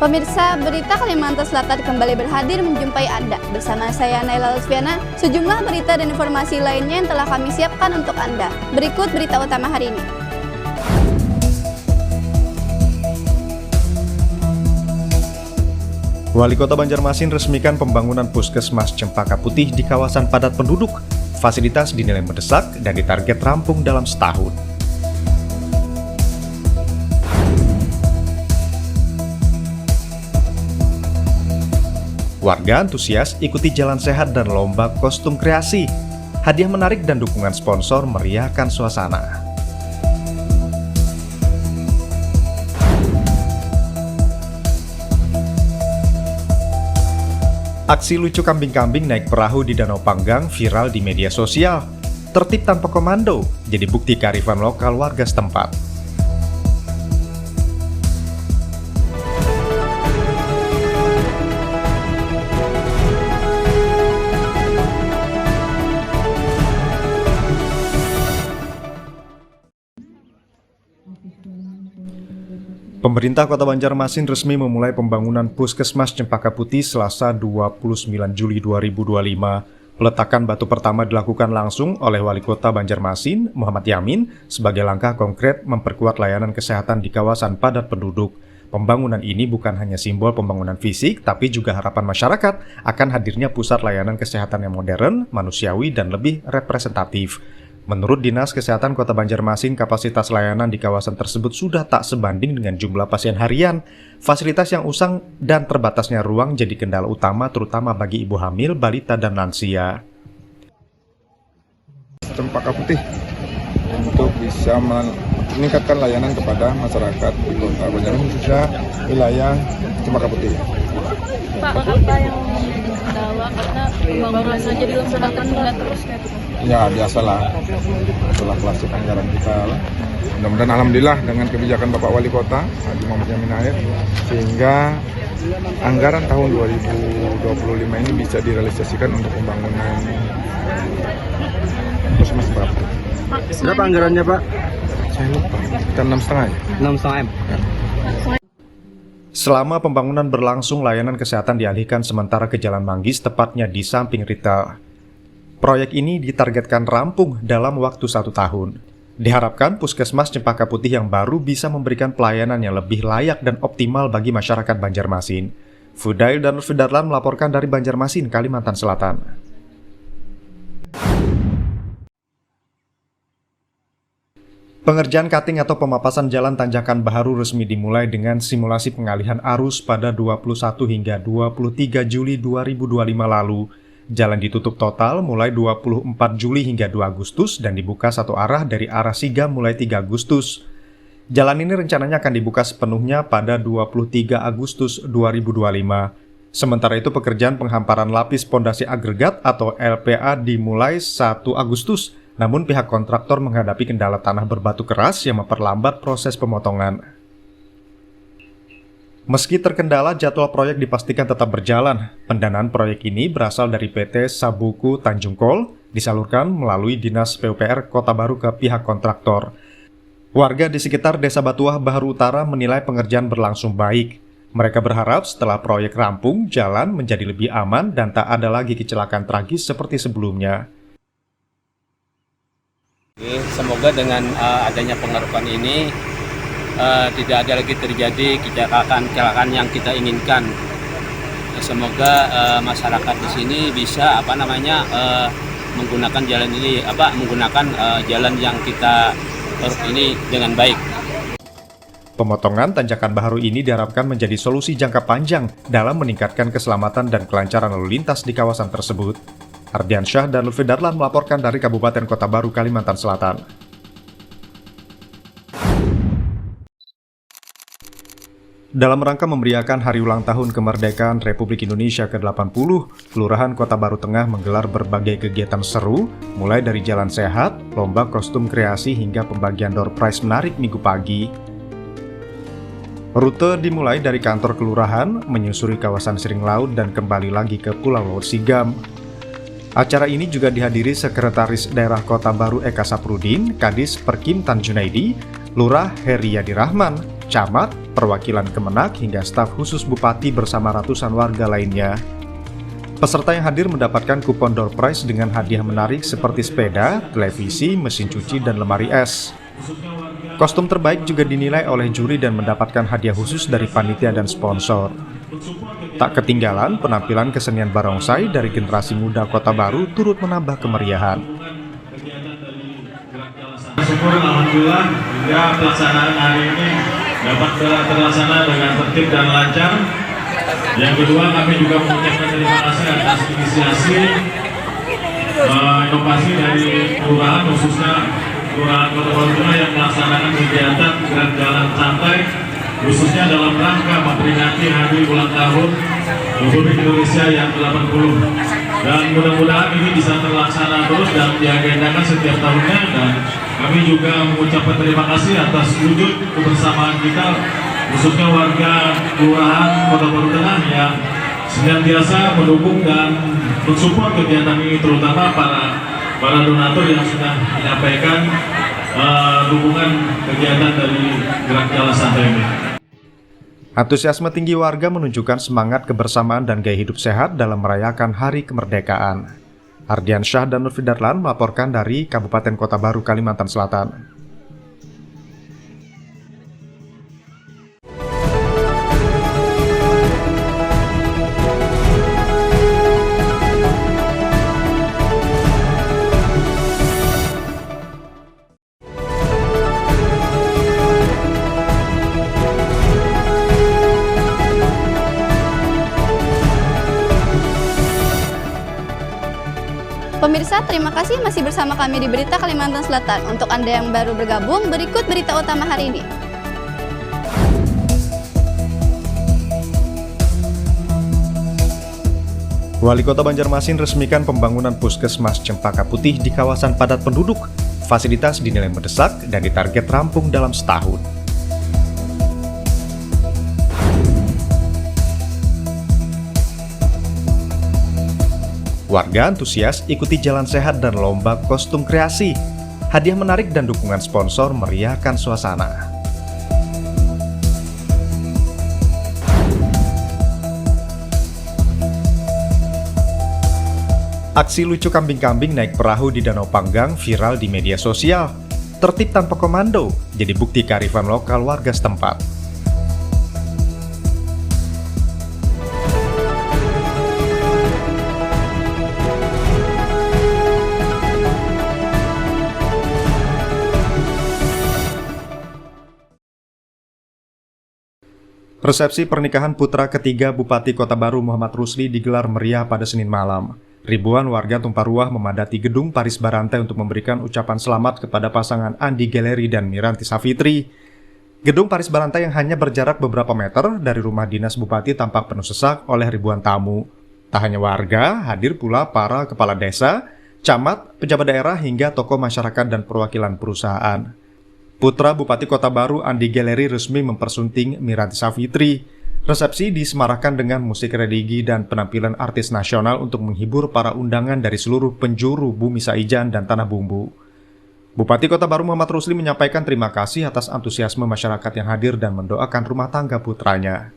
Pemirsa, berita Kalimantan Selatan kembali berhadir menjumpai Anda. Bersama saya Naila Lutfiana, sejumlah berita dan informasi lainnya yang telah kami siapkan untuk Anda. Berikut berita utama hari ini. Wali Kota Banjarmasin resmikan pembangunan Puskesmas Cempaka Putih di kawasan padat penduduk. Fasilitas dinilai mendesak dan ditarget rampung dalam setahun. Warga antusias ikuti jalan sehat dan lomba kostum kreasi. Hadiah menarik dan dukungan sponsor meriahkan suasana. Aksi lucu kambing-kambing naik perahu di Danau Panggang viral di media sosial. Tertib tanpa komando, jadi bukti kearifan lokal warga setempat. Pemerintah Kota Banjarmasin resmi memulai pembangunan Puskesmas Cempaka Putih Selasa 29 Juli 2025. Peletakan batu pertama dilakukan langsung oleh Wali Kota Banjarmasin, Muhammad Yamin, sebagai langkah konkret memperkuat layanan kesehatan di kawasan padat penduduk. Pembangunan ini bukan hanya simbol pembangunan fisik, tapi juga harapan masyarakat akan hadirnya pusat layanan kesehatan yang modern, manusiawi, dan lebih representatif. Menurut Dinas Kesehatan Kota Banjarmasin, kapasitas layanan di kawasan tersebut sudah tak sebanding dengan jumlah pasien harian. Fasilitas yang usang dan terbatasnya ruang jadi kendala utama terutama bagi ibu hamil, balita, dan lansia. Cempaka Putih untuk bisa meningkatkan layanan kepada masyarakat di Kota Banjarmasin, khususnya wilayah Cempaka Putih. Pak, apa yang kendala karena pembangunan saja dilaksanakan nggak terus kayak gitu? Ya biasalah, itulah klasik anggaran kita lah. Mudah-mudahan alhamdulillah dengan kebijakan Bapak Wali Kota Haji Muhammad Yamin Air, sehingga anggaran tahun 2025 ini bisa direalisasikan untuk pembangunan Puskesmas Cempaka Putih. Berapa anggarannya, Pak? Saya lupa, kita 6,5 ya? 6,5 M. Selama pembangunan berlangsung, layanan kesehatan dialihkan sementara ke Jalan Manggis, tepatnya di samping retail. Proyek ini ditargetkan rampung dalam waktu 1 tahun. Diharapkan Puskesmas Cempaka Putih yang baru bisa memberikan pelayanan yang lebih layak dan optimal bagi masyarakat Banjarmasin. Fudail dan Lutfi Darlan melaporkan dari Banjarmasin, Kalimantan Selatan. Pengerjaan cutting atau pemapasan jalan Tanjakan Baharu resmi dimulai dengan simulasi pengalihan arus pada 21 hingga 23 Juli 2025 lalu. Jalan ditutup total mulai 24 Juli hingga 2 Agustus dan dibuka satu arah dari arah Siga mulai 3 Agustus. Jalan ini rencananya akan dibuka sepenuhnya pada 23 Agustus 2025. Sementara itu pekerjaan penghamparan lapis pondasi agregat atau LPA dimulai 1 Agustus. Namun pihak kontraktor menghadapi kendala tanah berbatu keras yang memperlambat proses pemotongan. Meski terkendala, jadwal proyek dipastikan tetap berjalan. Pendanaan proyek ini berasal dari PT Sabuku Tanjung Kol, disalurkan melalui Dinas PUPR Kota Baru ke pihak kontraktor. Warga di sekitar Desa Batuah Baharu Utara menilai pengerjaan berlangsung baik. Mereka berharap setelah proyek rampung, jalan menjadi lebih aman dan tak ada lagi kecelakaan tragis seperti sebelumnya. Semoga dengan adanya pengerukan ini tidak ada lagi terjadi kecelakaan yang kita inginkan. Semoga masyarakat di sini bisa menggunakan jalan ini menggunakan jalan yang kita urus ini dengan baik. Pemotongan Tanjakan Baharu ini diharapkan menjadi solusi jangka panjang dalam meningkatkan keselamatan dan kelancaran lalu lintas di kawasan tersebut. Ardiansyah dan Lutfi Darlan melaporkan dari Kabupaten Kota Baru, Kalimantan Selatan. Dalam rangka memeriahkan Hari Ulang Tahun Kemerdekaan Republik Indonesia ke-80, Kelurahan Kota Baru Tengah menggelar berbagai kegiatan seru, mulai dari jalan sehat, lomba kostum kreasi hingga pembagian door prize menarik Minggu pagi. Rute dimulai dari kantor kelurahan, menyusuri kawasan Siring Laut dan kembali lagi ke Pulau Laut Sigam. Acara ini juga dihadiri Sekretaris Daerah Kota Baru Eka Saprudin, Kadis Perkim Tan Junaidi, Lurah Heri Yadi Rahman, Camat, perwakilan Kemenak hingga staf khusus Bupati bersama ratusan warga lainnya. Peserta yang hadir mendapatkan kupon door prize dengan hadiah menarik seperti sepeda, televisi, mesin cuci, dan lemari es. Kostum terbaik juga dinilai oleh juri dan mendapatkan hadiah khusus dari panitia dan sponsor. Tak ketinggalan, penampilan kesenian barongsai dari generasi muda Kota Baru turut menambah kemeriahan. Syukur alhamdulillah hingga pelaksanaan hari ini dapat terlaksana dengan tertib dan lancar. Yang kedua, kami juga mengucapkan terima kasih atas inisiasi inovasi dari kelurahan, khususnya Kelurahan Kota Baru Tengah yang melaksanakan kegiatan Gerak Jalan Santai, khususnya dalam rangka memperingati hari ulang tahun Republik Indonesia yang ke-80. Dan mudah-mudahan ini bisa terlaksana terus dan diagendakan setiap tahunnya, dan kami juga mengucapkan terima kasih atas wujud kebersamaan kita, khususnya warga Kelurahan Kota Baru Tengah yang senantiasa mendukung dan mensupport kegiatan ini, terutama para donatur yang sudah menyampaikan dukungan kegiatan dari Gerak Jalan Santai ini. Antusiasme tinggi warga menunjukkan semangat kebersamaan dan gaya hidup sehat dalam merayakan Hari Kemerdekaan. Ardian Syah dan Nurfi Darlan melaporkan dari Kabupaten Kota Baru, Kalimantan Selatan. Pemirsa, terima kasih masih bersama kami di Berita Kalimantan Selatan. Untuk Anda yang baru bergabung, berikut berita utama hari ini. Wali Kota Banjarmasin resmikan pembangunan Puskesmas Cempaka Putih di kawasan padat penduduk. Fasilitas dinilai mendesak dan ditarget rampung dalam setahun. Warga antusias ikuti jalan sehat dan lomba kostum kreasi. Hadiah menarik dan dukungan sponsor meriahkan suasana. Aksi lucu kambing-kambing naik perahu di Danau Panggang viral di media sosial. Tertib tanpa komando, jadi bukti kearifan lokal warga setempat. Resepsi pernikahan putra ketiga Bupati Kota Baru Muhammad Rusli digelar meriah pada Senin malam. Ribuan warga tumpah ruah memadati gedung Paris Barantai untuk memberikan ucapan selamat kepada pasangan Andi Geleri dan Miranti Safitri. Gedung Paris Barantai yang hanya berjarak beberapa meter dari rumah dinas Bupati tampak penuh sesak oleh ribuan tamu. Tak hanya warga, hadir pula para kepala desa, camat, pejabat daerah hingga tokoh masyarakat dan perwakilan perusahaan. Putra Bupati Kota Baru Andi Geleri resmi mempersunting Miranti Safitri. Resepsi disemarakan dengan musik religi dan penampilan artis nasional untuk menghibur para undangan dari seluruh penjuru Bumi Saijan dan Tanah Bumbu. Bupati Kota Baru Muhammad Rusli menyampaikan terima kasih atas antusiasme masyarakat yang hadir dan mendoakan rumah tangga putranya.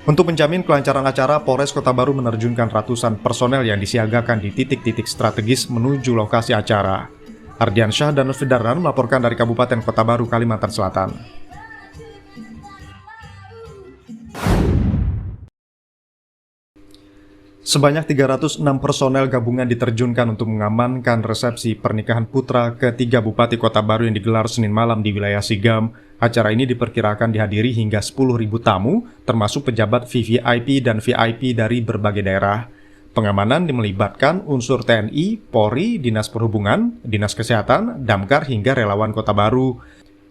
Untuk menjamin kelancaran acara, Polres Kota Baru menerjunkan ratusan personel yang disiagakan di titik-titik strategis menuju lokasi acara. Ardian Syah dan Nurfi Darlan melaporkan dari Kabupaten Kota Baru, Kalimantan Selatan. Sebanyak 306 personel gabungan diterjunkan untuk mengamankan resepsi pernikahan putra ketiga Bupati Kota Baru yang digelar Senin malam di wilayah Sigam. Acara ini diperkirakan dihadiri hingga 10.000 tamu, termasuk pejabat VVIP dan VIP dari berbagai daerah. Pengamanan melibatkan unsur TNI, Polri, Dinas Perhubungan, Dinas Kesehatan, Damkar hingga relawan Kota Baru.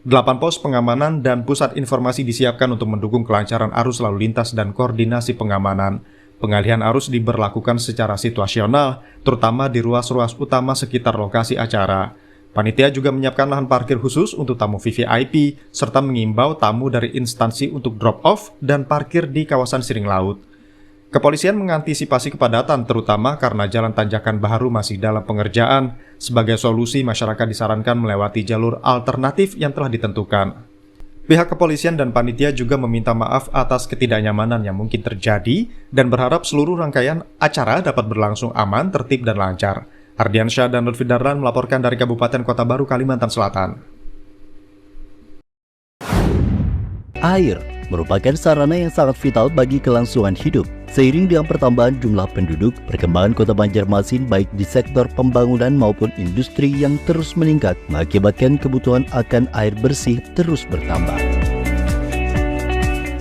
8 pos pengamanan dan pusat informasi disiapkan untuk mendukung kelancaran arus lalu lintas dan koordinasi pengamanan. Pengalihan arus diberlakukan secara situasional, terutama di ruas-ruas utama sekitar lokasi acara. Panitia juga menyiapkan lahan parkir khusus untuk tamu VVIP, serta mengimbau tamu dari instansi untuk drop-off dan parkir di kawasan Siring Laut. Kepolisian mengantisipasi kepadatan terutama karena jalan tanjakan Baharu masih dalam pengerjaan. Sebagai solusi, masyarakat disarankan melewati jalur alternatif yang telah ditentukan. Pihak kepolisian dan panitia juga meminta maaf atas ketidaknyamanan yang mungkin terjadi dan berharap seluruh rangkaian acara dapat berlangsung aman, tertib, dan lancar. Ardiansyah dan Lutfi Darlan melaporkan dari Kabupaten Kota Baru, Kalimantan Selatan. Air merupakan sarana yang sangat vital bagi kelangsungan hidup. Seiring dengan pertambahan jumlah penduduk, perkembangan Kota Banjarmasin baik di sektor pembangunan maupun industri yang terus meningkat mengakibatkan kebutuhan akan air bersih terus bertambah.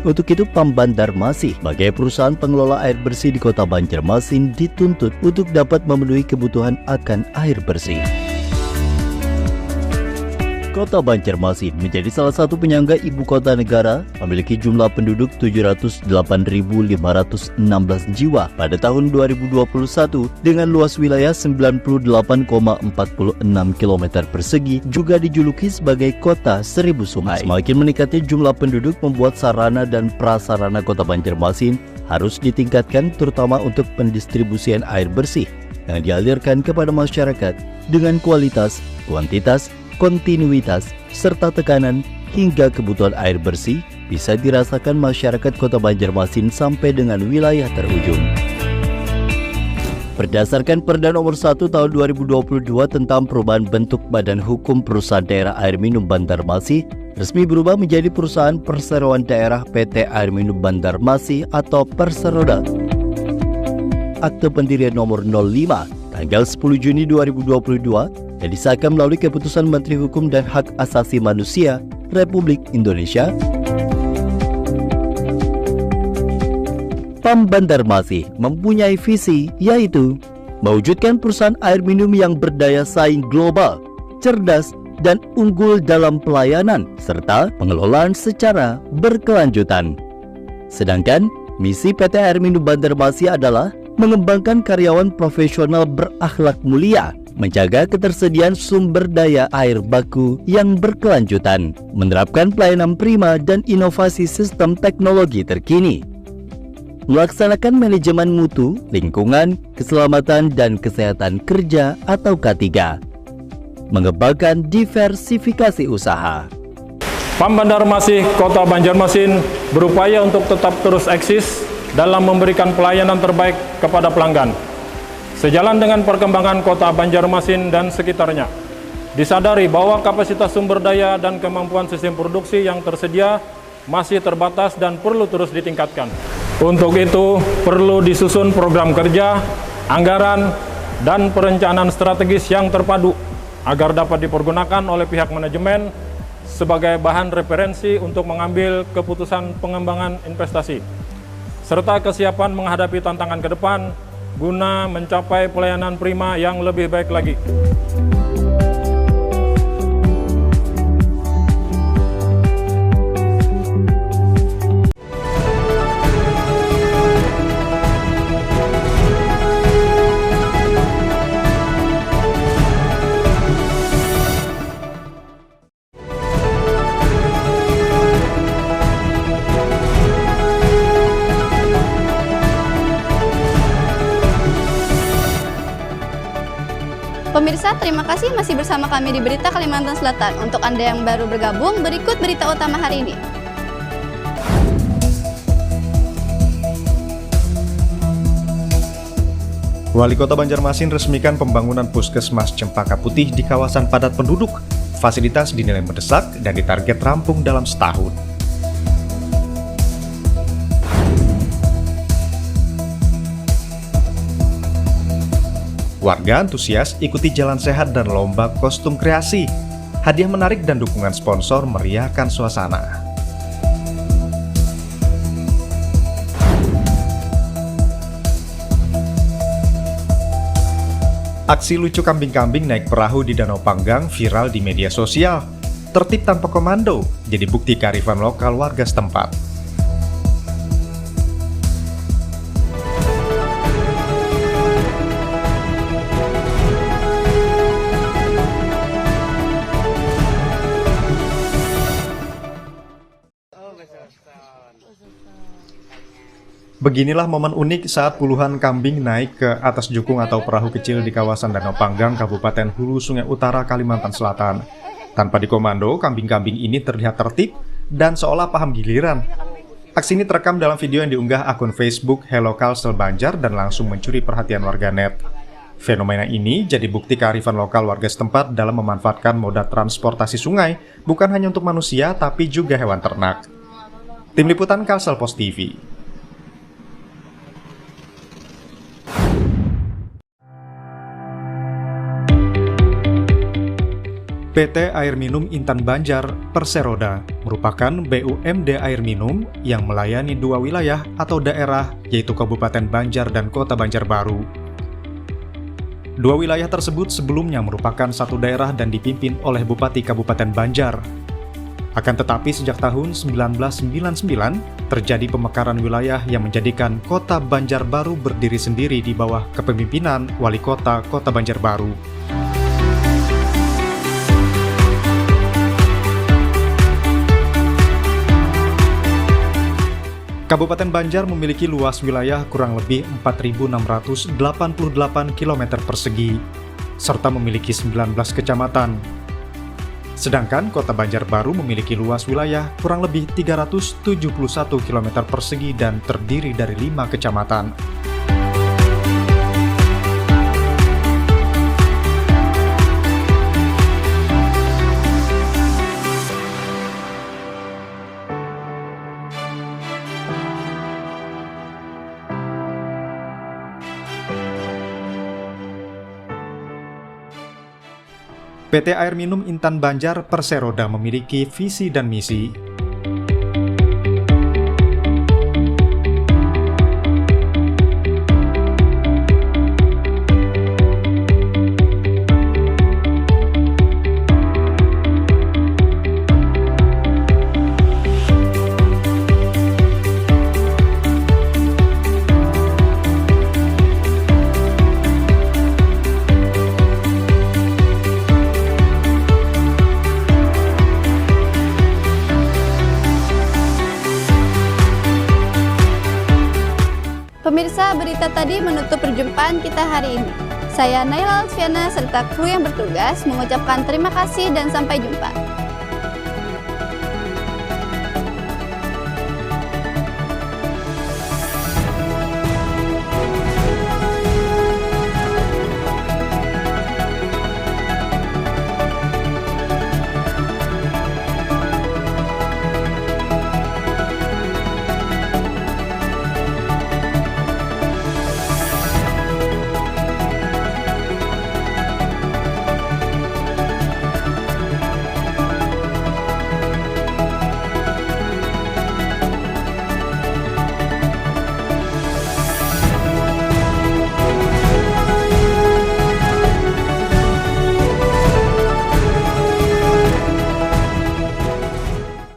Untuk itu, PAM Banjarmasin sebagai perusahaan pengelola air bersih di Kota Banjarmasin dituntut untuk dapat memenuhi kebutuhan akan air bersih. Kota Banjarmasin menjadi salah satu penyangga ibu kota negara, memiliki jumlah penduduk 708.516 jiwa pada tahun 2021 dengan luas wilayah 98,46 km persegi, juga dijuluki sebagai kota 1000 sungai. Semakin meningkatnya jumlah penduduk membuat sarana dan prasarana Kota Banjarmasin harus ditingkatkan, terutama untuk pendistribusian air bersih yang dialirkan kepada masyarakat dengan kualitas, kuantitas, kontinuitas, serta tekanan hingga kebutuhan air bersih bisa dirasakan masyarakat Kota Banjarmasin sampai dengan wilayah terujung. Berdasarkan Perda Nomor 1 Tahun 2022 tentang perubahan bentuk Badan Hukum Perusahaan Daerah Air Minum Banjarmasin, resmi berubah menjadi Perusahaan Perseroan Daerah PT Air Minum Banjarmasin atau Perseroda. Akte pendirian nomor 05 tanggal 10 Juni 2022 yang disahkan melalui keputusan Menteri Hukum dan Hak Asasi Manusia Republik Indonesia. PAM Banjarmasin mempunyai visi, yaitu mewujudkan perusahaan air minum yang berdaya saing global, cerdas, dan unggul dalam pelayanan serta pengelolaan secara berkelanjutan. Sedangkan misi PT Air Minum Banjarmasin adalah mengembangkan karyawan profesional berakhlak mulia, menjaga ketersediaan sumber daya air baku yang berkelanjutan, menerapkan pelayanan prima dan inovasi sistem teknologi terkini, melaksanakan manajemen mutu, lingkungan, keselamatan, dan kesehatan kerja atau K3, mengembangkan diversifikasi usaha. PAM Banjarmasin Kota Banjarmasin berupaya untuk tetap terus eksis dalam memberikan pelayanan terbaik kepada pelanggan. Sejalan dengan perkembangan Kota Banjarmasin dan sekitarnya, disadari bahwa kapasitas sumber daya dan kemampuan sistem produksi yang tersedia masih terbatas dan perlu terus ditingkatkan. Untuk itu, perlu disusun program kerja, anggaran, dan perencanaan strategis yang terpadu agar dapat dipergunakan oleh pihak manajemen sebagai bahan referensi untuk mengambil keputusan pengembangan investasi, serta kesiapan menghadapi tantangan ke depan guna mencapai pelayanan prima yang lebih baik lagi. Pemirsa, terima kasih masih bersama kami di Berita Kalimantan Selatan. Untuk Anda yang baru bergabung, berikut berita utama hari ini. Wali Kota Banjarmasin resmikan pembangunan Puskesmas Cempaka Putih di kawasan padat penduduk. Fasilitas dinilai mendesak dan ditarget rampung dalam setahun. Warga antusias ikuti jalan sehat dan lomba kostum kreasi. Hadiah menarik dan dukungan sponsor meriahkan suasana. Aksi lucu kambing-kambing naik perahu di Danau Panggang viral di media sosial. Tertib tanpa komando, jadi bukti kearifan lokal warga setempat. Beginilah momen unik saat puluhan kambing naik ke atas jukung atau perahu kecil di kawasan Danau Panggang, Kabupaten Hulu Sungai Utara, Kalimantan Selatan. Tanpa dikomando, kambing-kambing ini terlihat tertib dan seolah paham giliran. Aksi ini terekam dalam video yang diunggah akun Facebook Hello Kalsel Banjar dan langsung mencuri perhatian warganet. Fenomena ini jadi bukti kearifan lokal warga setempat dalam memanfaatkan moda transportasi sungai bukan hanya untuk manusia tapi juga hewan ternak. Tim Liputan Kalsel Pos TV. PT Air Minum Intan Banjar Perseroda merupakan BUMD air minum yang melayani dua wilayah atau daerah yaitu Kabupaten Banjar dan Kota Banjarbaru. Dua wilayah tersebut sebelumnya merupakan satu daerah dan dipimpin oleh Bupati Kabupaten Banjar. Akan tetapi sejak tahun 1999 terjadi pemekaran wilayah yang menjadikan Kota Banjarbaru berdiri sendiri di bawah kepemimpinan Wali Kota Kota Banjarbaru. Kabupaten Banjar memiliki luas wilayah kurang lebih 4.688 km persegi, serta memiliki 19 kecamatan. Sedangkan Kota Banjarbaru memiliki luas wilayah kurang lebih 371 km persegi dan terdiri dari 5 kecamatan. PT Air Minum Intan Banjar Perseroda memiliki visi dan misi. Pemirsa, berita tadi menutup perjumpaan kita hari ini. Saya Naila Alfiana serta kru yang bertugas mengucapkan terima kasih dan sampai jumpa.